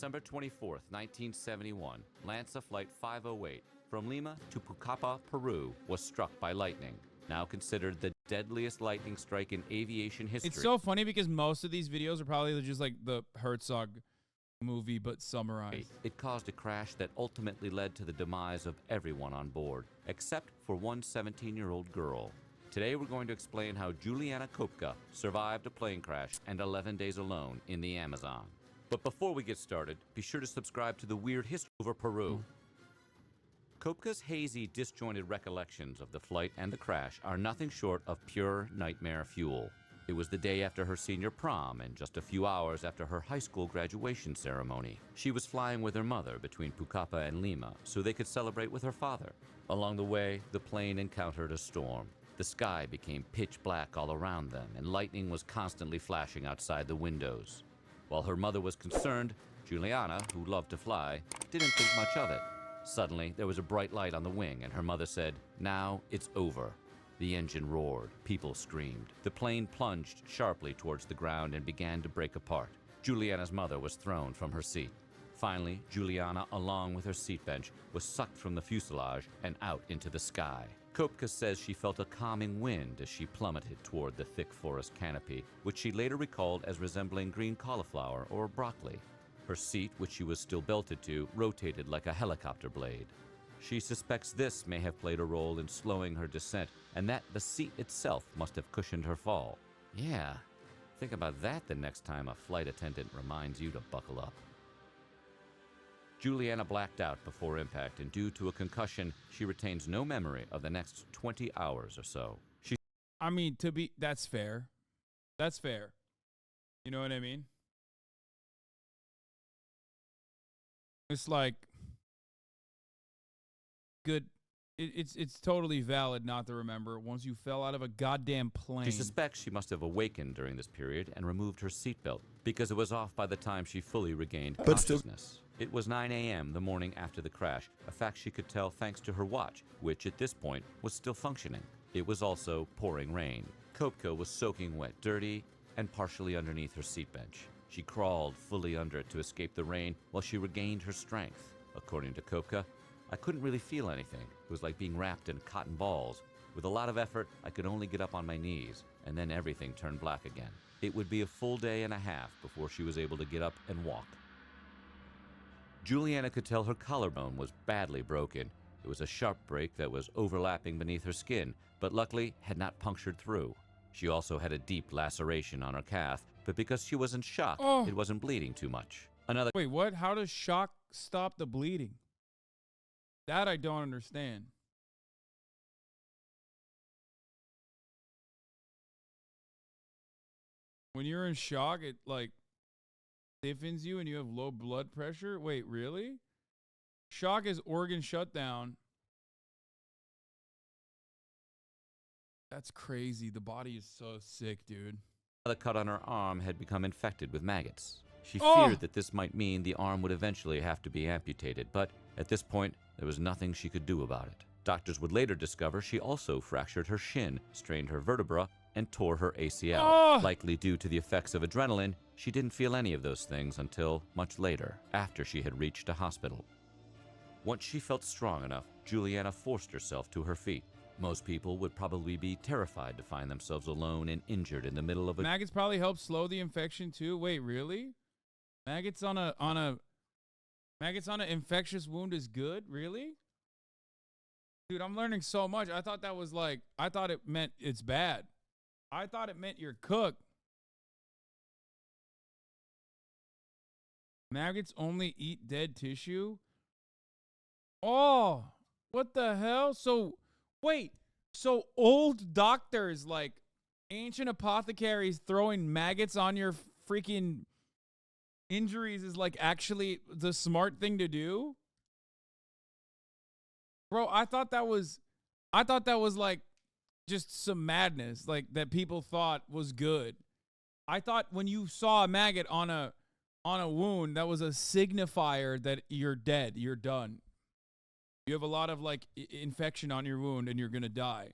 December 24th, 1971, Lanza Flight 508 from Lima to Pucallpa, Peru, was struck by lightning, now considered the deadliest lightning strike in aviation history. It's so funny because most of these videos are probably just like the Herzog movie, but summarized. It caused a crash that ultimately led to the demise of everyone on board, except for one 17-year-old girl. Today we're going to explain how Juliana Kopka survived a plane crash and 11 days alone in the Amazon. But before we get started, be sure to subscribe to the Weird History over Peru. Kopka's hazy, disjointed recollections of the flight and the crash are nothing short of pure nightmare fuel. It was the day after her senior prom and just a few hours after her high school graduation ceremony. She was flying with her mother between Pucallpa and Lima so they could celebrate with her father. Along the way, the plane encountered a storm. The sky became pitch black all around them, and lightning was constantly flashing outside the windows. While her mother was concerned, Juliana, who loved to fly, didn't think much of it. Suddenly, there was a bright light on the wing, and her mother said, "Now it's over." The engine roared. People screamed. The plane plunged sharply towards the ground and began to break apart. Juliana's mother was thrown from her seat. Finally, Juliana, along with her seat bench, was sucked from the fuselage and out into the sky. Kopka says she felt a calming wind as she plummeted toward the thick forest canopy, which she later recalled as resembling green cauliflower or broccoli. Her seat, which she was still belted to, rotated like a helicopter blade. She suspects this may have played a role in slowing her descent, and that the seat itself must have cushioned her fall. Yeah, think about that the next time a flight attendant reminds you to buckle up. Juliana blacked out before impact, and due to a concussion, she retains no memory of the next 20 hours or so. That's fair. That's fair. You know what I mean? It's like, good. It's totally valid not to remember once you fell out of a goddamn plane. She suspects she must have awakened during this period and removed her seatbelt because it was off by the time she fully regained consciousness. It was 9 a.m. the morning after the crash, a fact she could tell thanks to her watch, which at this point was still functioning. It was also pouring rain. Kopka was soaking wet, dirty, and partially underneath her seat bench. She crawled fully under it to escape the rain while she regained her strength. According to Kopka, "I couldn't really feel anything. It was like being wrapped in cotton balls. With a lot of effort, I could only get up on my knees, and then everything turned black again." It would be a full day and a half before she was able to get up and walk. Juliana could tell her collarbone was badly broken. It was a sharp break that was overlapping beneath her skin, but luckily had not punctured through. She also had a deep laceration on her calf, but because she was in shock, it wasn't bleeding too much. Wait, what? How does shock stop the bleeding? That I don't understand. When you're in shock, it like stiffens you and you have low blood pressure? Wait, really? Shock is organ shutdown. That's crazy. The body is so sick, dude. The cut on her arm had become infected with maggots. She feared that this might mean the arm would eventually have to be amputated, but at this point, there was nothing she could do about it. Doctors would later discover she also fractured her shin, strained her vertebra, and tore her ACL. Likely due to the effects of adrenaline, she didn't feel any of those things until much later, after she had reached a hospital. Once she felt strong enough, Juliana forced herself to her feet. Most people would probably be terrified to find themselves alone and injured in the middle of a... Maggots probably help slow the infection too. Wait, really? Maggots on an infectious wound is good? Really? Dude, I'm learning so much. I thought it meant it's bad. I thought it meant you're cooked. Maggots only eat dead tissue? Oh, what the hell? So, wait. So old doctors, like ancient apothecaries throwing maggots on your freaking injuries is like actually the smart thing to do? Bro, I thought that was like just some madness, like that people thought was good. I thought when you saw a maggot on a wound, that was a signifier that you're dead, you're done. You have a lot of like infection on your wound and you're going to die.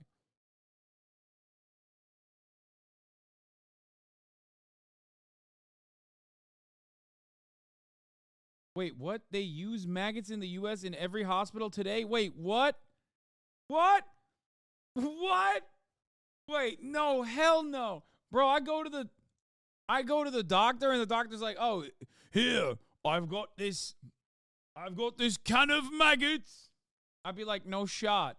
Wait, what? They use maggots in the U.S. in every hospital today? Wait, what? What? What? Wait, no, hell no. Bro, I go to the doctor and the doctor's like, "Oh, here, I've got this can of maggots." I'd be like, "No shot."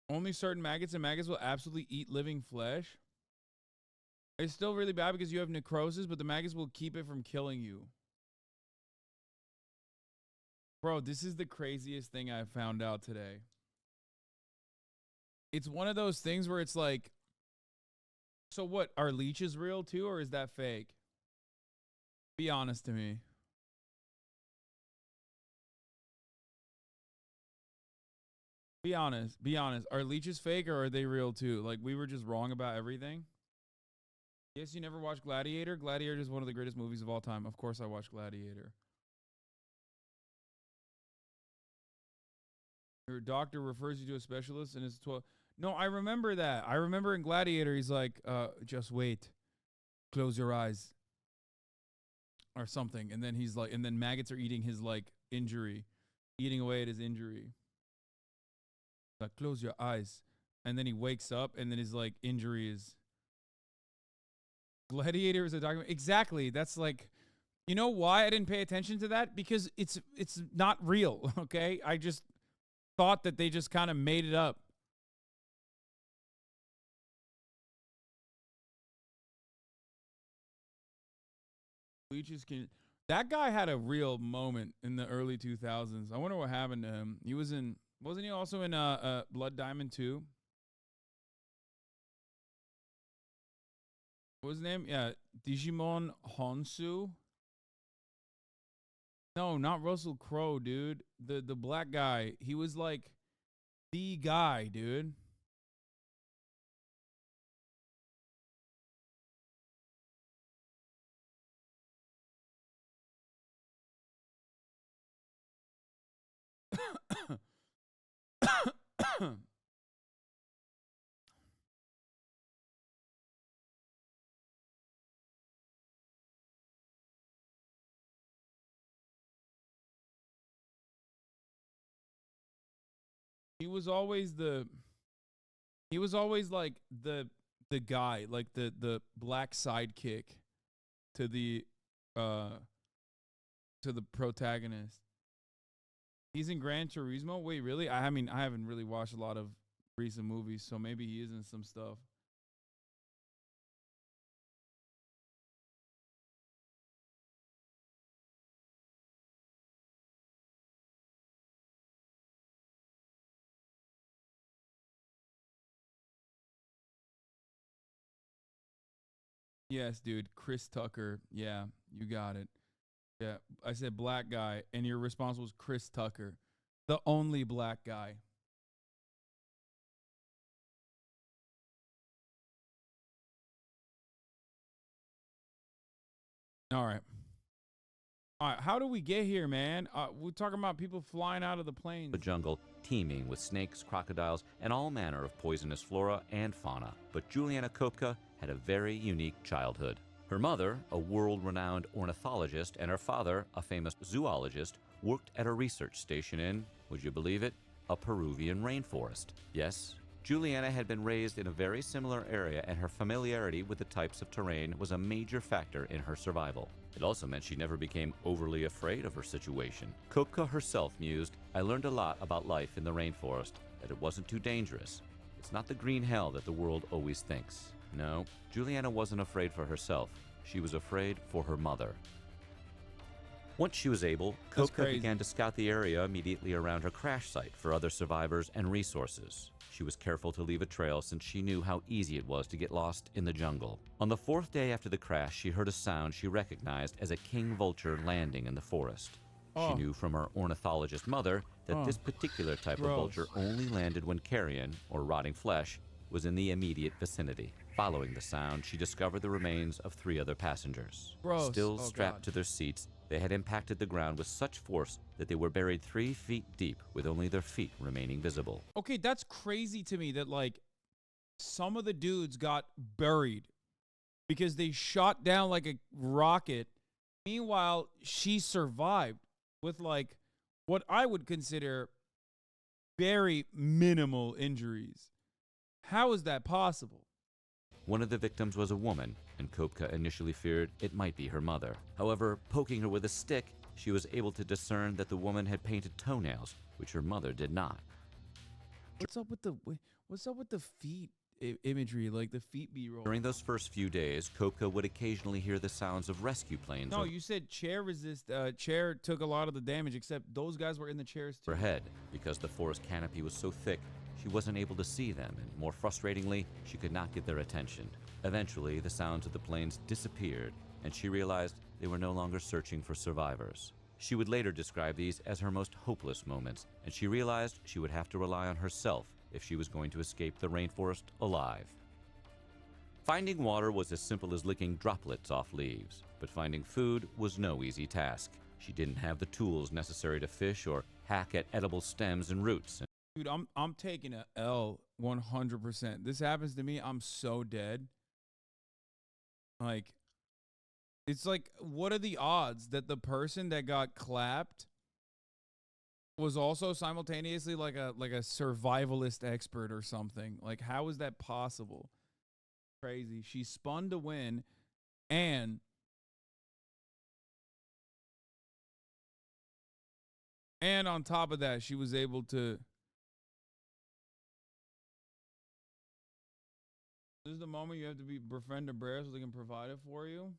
Only certain maggots, and maggots will absolutely eat living flesh. It's still really bad because you have necrosis, but the maggots will keep it from killing you. Bro, this is the craziest thing I found out today. It's one of those things where it's like, so what, are leeches real too, or is that fake? Be honest to me. Be honest. Be honest. Are leeches fake or are they real too? Like, we were just wrong about everything? Yes, you never watched Gladiator? Gladiator is one of the greatest movies of all time. Of course I watched Gladiator. Your doctor refers you to a specialist and it's 12. No, I remember that. I remember in Gladiator, he's like, just wait. Close your eyes. Or something. And then he's like, and then maggots are eating his, like, injury. Eating away at his injury. Like, close your eyes. And then he wakes up and then his, like, injury is. Gladiator is a document. Exactly. That's like, you know why I didn't pay attention to that? Because it's not real, okay? I just thought that they just kind of made it up. Leeches can. That guy had a real moment in the early 2000s. I wonder what happened to him. He was in. Wasn't he also in Blood Diamond 2? What was his name? Yeah, Digimon Honsu. No, not Russell Crowe, dude. The black guy. He was like the guy, dude. He was always like the guy, like the black sidekick to the uh to the protagonist. He's in Gran Turismo. Wait, really? I mean, I haven't really watched a lot of recent movies, so maybe he is in some stuff. Yes, dude. Chris Tucker. Yeah, you got it. Yeah, I said black guy, and your response was Chris Tucker, the only black guy. All right. All right. How do we get here, man? We're talking about people flying out of the planes. The jungle teeming with snakes, crocodiles, and all manner of poisonous flora and fauna. But Juliana Kopka had a very unique childhood. Her mother, a world-renowned ornithologist, and her father, a famous zoologist, worked at a research station in, would you believe it, a Peruvian rainforest. Yes, Juliana had been raised in a very similar area, and her familiarity with the types of terrain was a major factor in her survival. It also meant she never became overly afraid of her situation. Kopka herself mused, "I learned a lot about life in the rainforest, that it wasn't too dangerous. It's not the green hell that the world always thinks." No, Juliana wasn't afraid for herself. She was afraid for her mother. Once she was able, Kopka began to scout the area immediately around her crash site for other survivors and resources. She was careful to leave a trail since she knew how easy it was to get lost in the jungle. On the 4th day after the crash, she heard a sound she recognized as a king vulture landing in the forest. She knew from her ornithologist mother that this particular type of vulture only landed when carrion, or rotting flesh, was in the immediate vicinity. Following the sound, she discovered the remains of 3 other passengers. Gross. Still Oh, strapped God. to their seats, they had impacted the ground with such force that they were buried 3 feet deep with only their feet remaining visible. Okay, that's crazy to me that, like, some of the dudes got buried because they shot down like a rocket. Meanwhile, she survived with, like, what I would consider very minimal injuries. How is that possible? One of the victims was a woman, and Kopka initially feared it might be her mother. However, poking her with a stick, she was able to discern that the woman had painted toenails, which her mother did not. What's up with the feet imagery, like the feet B-roll? During those first few days, Kopka would occasionally hear the sounds of rescue planes No, you said chair took a lot of the damage, except those guys were in the chairs too. overhead. Because the forest canopy was so thick, she wasn't able to see them, and more frustratingly, she could not get their attention. Eventually, the sounds of the planes disappeared, and she realized they were no longer searching for survivors. She would later describe these as her most hopeless moments, and she realized she would have to rely on herself if she was going to escape the rainforest alive. Finding water was as simple as licking droplets off leaves, but finding food was no easy task. She didn't have the tools necessary to fish or hack at edible stems and roots. Dude, I'm taking a L 100%. This happens to me, I'm so dead. Like, it's like, what are the odds that the person that got clapped was also simultaneously like a survivalist expert or something? Like, how is that possible? Crazy. She spun to win, and on top of that, she was able to. This is the moment you have to befriend a bear so they can provide it for you.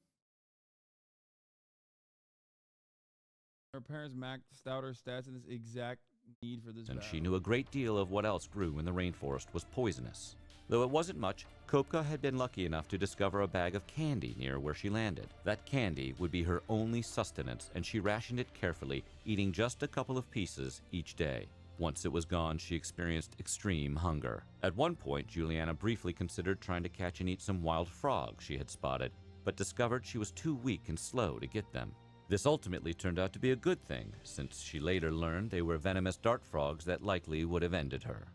Her parents maxed out her stats in this exact need for this And battle. she knew a great deal of what else grew in the rainforest was poisonous. Though it wasn't much, Kopka had been lucky enough to discover a bag of candy near where she landed. That candy would be her only sustenance, and she rationed it carefully, eating just a couple of pieces each day. Once it was gone, she experienced extreme hunger. At one point, Juliana briefly considered trying to catch and eat some wild frogs she had spotted, but discovered she was too weak and slow to get them. This ultimately turned out to be a good thing, since she later learned they were venomous dart frogs that likely would have ended her.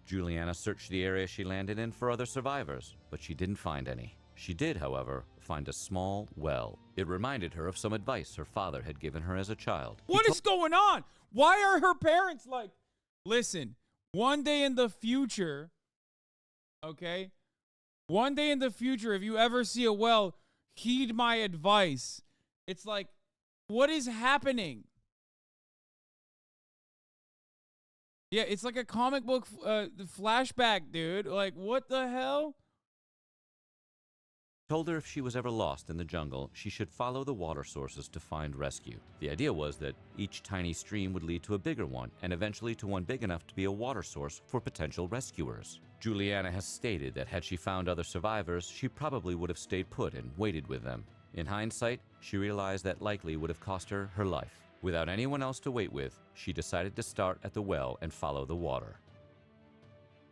Juliana searched the area she landed in for other survivors, but she didn't find any. She did, however, find a small well. It reminded her of some advice her father had given her as a child. What is going on? Why are her parents like, listen, one day in the future, okay? One day in the future, if you ever see a well, heed my advice. It's like, what is happening? Yeah, it's like a comic book flashback, dude. Like, what the hell? Told her if she was ever lost in the jungle, she should follow the water sources to find rescue. The idea was that each tiny stream would lead to a bigger one, and eventually to one big enough to be a water source for potential rescuers. Juliana has stated that had she found other survivors, she probably would have stayed put and waited with them. In hindsight, she realized that likely would have cost her her life. Without anyone else to wait with, she decided to start at the well and follow the water.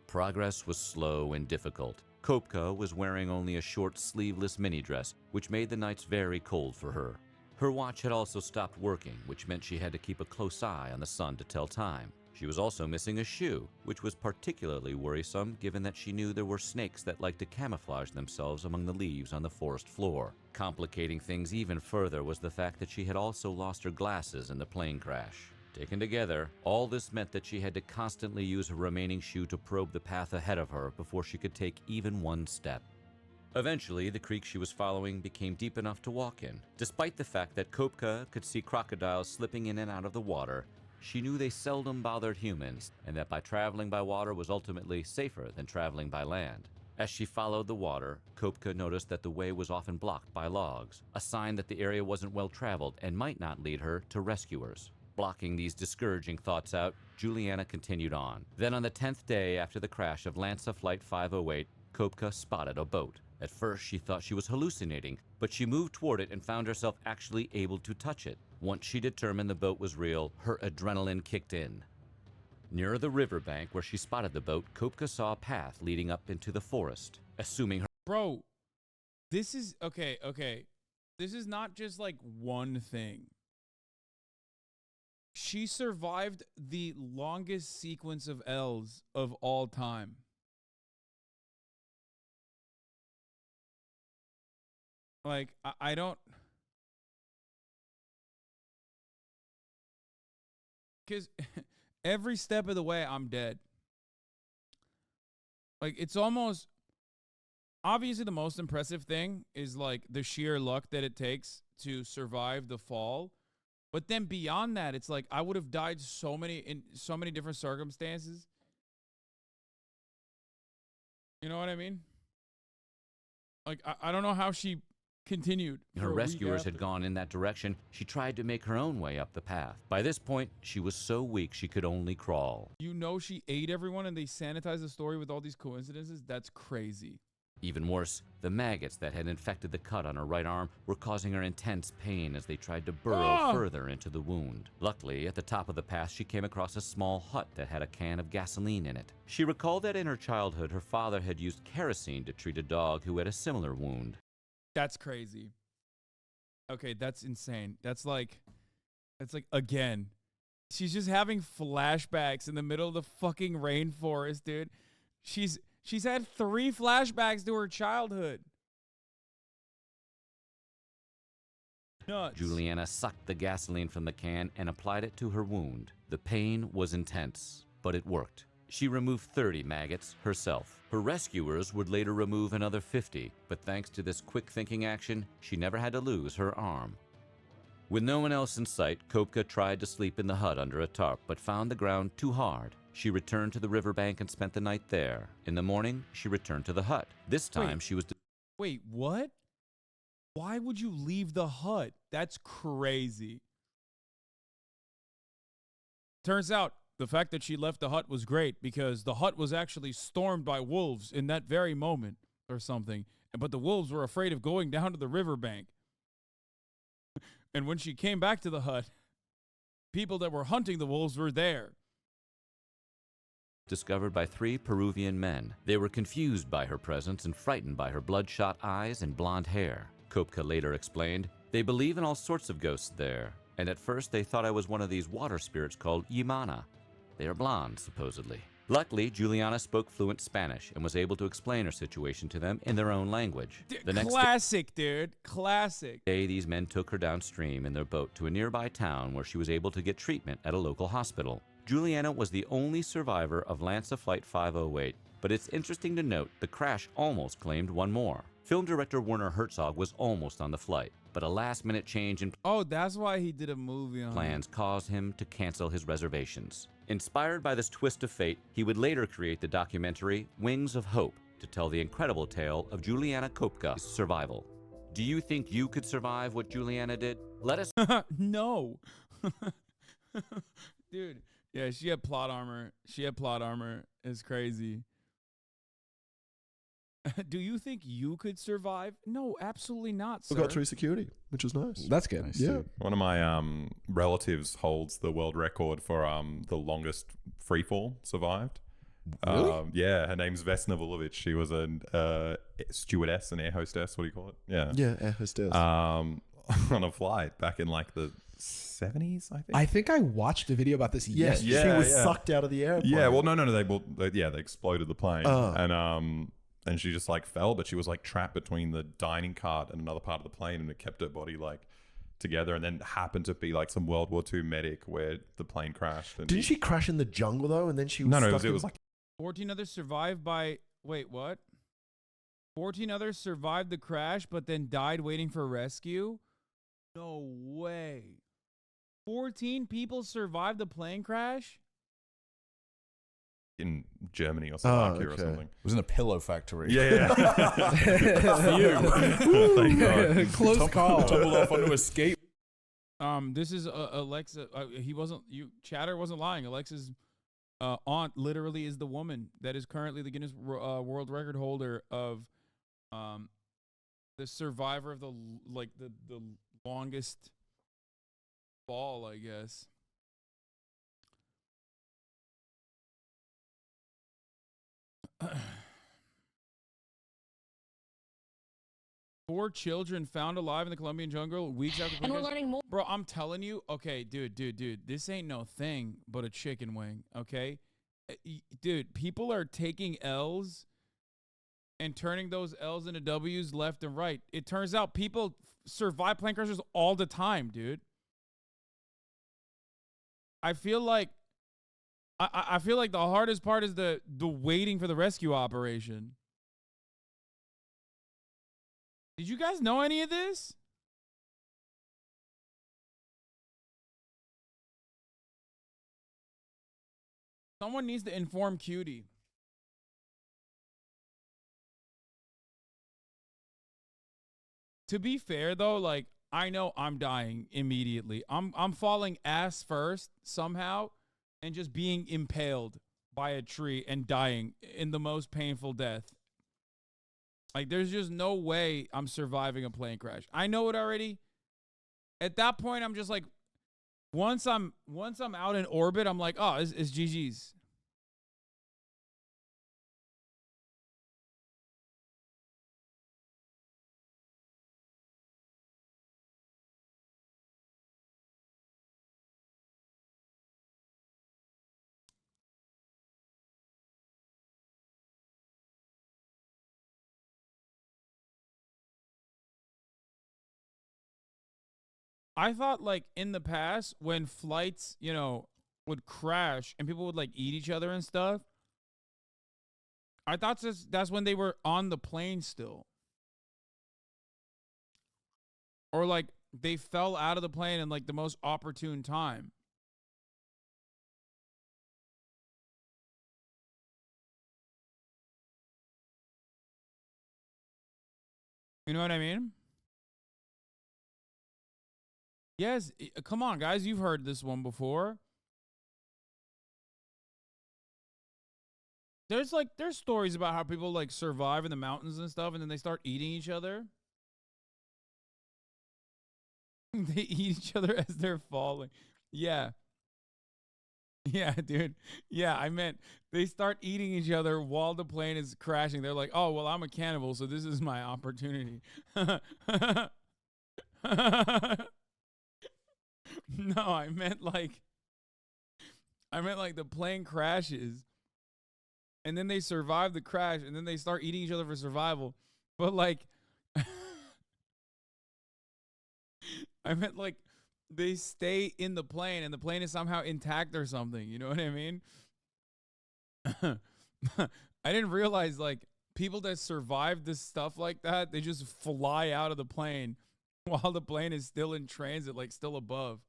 Progress was slow and difficult. Kopka was wearing only a short sleeveless mini dress, which made the nights very cold for her. Her watch had also stopped working, which meant she had to keep a close eye on the sun to tell time. She was also missing a shoe, which was particularly worrisome given that she knew there were snakes that liked to camouflage themselves among the leaves on the forest floor. Complicating things even further was the fact that she had also lost her glasses in the plane crash. Taken together, all this meant that she had to constantly use her remaining shoe to probe the path ahead of her before she could take even one step. Eventually, the creek she was following became deep enough to walk in. Despite the fact that Kopka could see crocodiles slipping in and out of the water, she knew they seldom bothered humans, and that by traveling by water was ultimately safer than traveling by land. As she followed the water, Kopka noticed that the way was often blocked by logs, a sign that the area wasn't well traveled and might not lead her to rescuers. Blocking these discouraging thoughts out, Juliana continued on. Then on the 10th day after the crash of Lanza Flight 508, Kopka spotted a boat. At first, she thought she was hallucinating, but she moved toward it and found herself actually able to touch it. Once she determined the boat was real, her adrenaline kicked in. Near the riverbank where she spotted the boat, Kopka saw a path leading up into the forest. Assuming her Bro, this is okay. This is not just like one thing. She survived the longest sequence of L's of all time. Like, I don't... Because every step of the way, I'm dead. Like, it's almost... Obviously, the most impressive thing is, like, the sheer luck that it takes to survive the fall. But then beyond that, it's like, I would have died in so many different circumstances. You know what I mean? Like, I don't know how she continued. her rescuers had gone in that direction, she tried to make her own way up the path. By this point, she was so weak she could only crawl. You know she ate everyone and they sanitized the story with all these coincidences? That's crazy. Even worse, the maggots that had infected the cut on her right arm were causing her intense pain as they tried to burrow further into the wound. Luckily, at the top of the path, she came across a small hut that had a can of gasoline in it. She recalled that in her childhood, her father had used kerosene to treat a dog who had a similar wound. That's crazy. Okay, that's insane. That's like, again, she's just having flashbacks in the middle of the fucking rainforest, dude. She's had 3 flashbacks to her childhood. Nuts. Juliana sucked the gasoline from the can and applied it to her wound. The pain was intense, but it worked. She removed 30 maggots herself. Her rescuers would later remove another 50, but thanks to this quick-thinking action, she never had to lose her arm. With no one else in sight, Kopka tried to sleep in the hut under a tarp, but found the ground too hard. She returned to the riverbank and spent the night there. In the morning, she returned to the hut. This time, she was... Wait, what? Why would you leave the hut? That's crazy. Turns out, the fact that she left the hut was great because the hut was actually stormed by wolves in that very moment or something. But the wolves were afraid of going down to the riverbank. And when she came back to the hut, people that were hunting the wolves were there. Discovered by 3 Peruvian men. They were confused by her presence and frightened by her bloodshot eyes and blonde hair. Kopka later explained, "They believe in all sorts of ghosts there, and at first they thought I was one of these water spirits called Yimana. They are blonde, supposedly." Luckily, Juliana spoke fluent Spanish and was able to explain her situation to them in their own language. Classic, dude. Classic. Day, these men took her downstream in their boat to a nearby town where she was able to get treatment at a local hospital. Juliana was the only survivor of Lanza Flight 508, but it's interesting to note the crash almost claimed one more. Film director Werner Herzog was almost on the flight, but a last-minute change in that's why he did a movie on plans caused him to cancel his reservations. Inspired by this twist of fate, he would later create the documentary Wings of Hope to tell the incredible tale of Juliana Kopka's survival. Do you think you could survive what Juliana did? Let us No. Dude. Yeah, she had plot armor. It's crazy. Do you think you could survive? No, absolutely not, sir. We got through security, which was nice. That's good. Nice yeah. One of my relatives holds the world record for the longest free fall survived. Really? Yeah, her name's Vesna Vulovic. She was a stewardess, an air hostess. What do you call it? Yeah. Yeah, air hostess. On a flight back in like the 70s, I think. I think I watched a video about this. Yes, she was sucked out of the airplane. Yeah, well, no. They exploded the plane, and she just like fell, but she was like trapped between the dining cart and another part of the plane, and it kept her body like together. And then happened to be like some World War II medic where the plane crashed. And Didn't she crash in the jungle though? And then she was it was like 14 others survived by. Wait, what? 14 others survived the crash, but then died waiting for rescue. No way. 14 people survived the plane crash? in Germany or Slovakia or something. It was in a pillow factory. Yeah. Thank God. Close call. Tumbled off onto a skate. This is Alexa. Chatter wasn't lying. Alexa's aunt literally is the woman that is currently the Guinness World Record holder of the survivor of the longest fall, I guess. 4 children found alive in the Colombian jungle weeks after. And we're learning more. Bro, I'm telling you, okay, dude, this ain't no thing but a chicken wing, okay? Dude, people are taking L's and turning those L's into W's left and right. It turns out people survive plane crashes all the time, dude. I feel like I feel like the hardest part is the waiting for the rescue operation. Did you guys know any of this? Someone needs to inform Cutie. To be fair though, like I know I'm dying immediately. I'm falling ass first somehow and just being impaled by a tree and dying in the most painful death. Like there's just no way I'm surviving a plane crash. I know it already. At that point I'm just like once I'm out in orbit, I'm like, "Oh, it's GG's." I thought like in the past when flights, you know, would crash and people would like eat each other and stuff, I thought that's when they were on the plane still. Or like they fell out of the plane in like the most opportune time. You know what I mean? Yes, come on, guys. You've heard this one before. There's stories about how people like survive in the mountains and stuff, and then they start eating each other. They eat each other as they're falling. Yeah. Yeah, dude. Yeah, I meant they start eating each other while the plane is crashing. They're like, oh, well, I'm a cannibal, so this is my opportunity. No, I meant like the plane crashes and then they survive the crash and then they start eating each other for survival. But like I meant like they stay in the plane and the plane is somehow intact or something. You know what I mean? I didn't realize like people that survive this stuff like that, they just fly out of the plane while the plane is still in transit, like still above.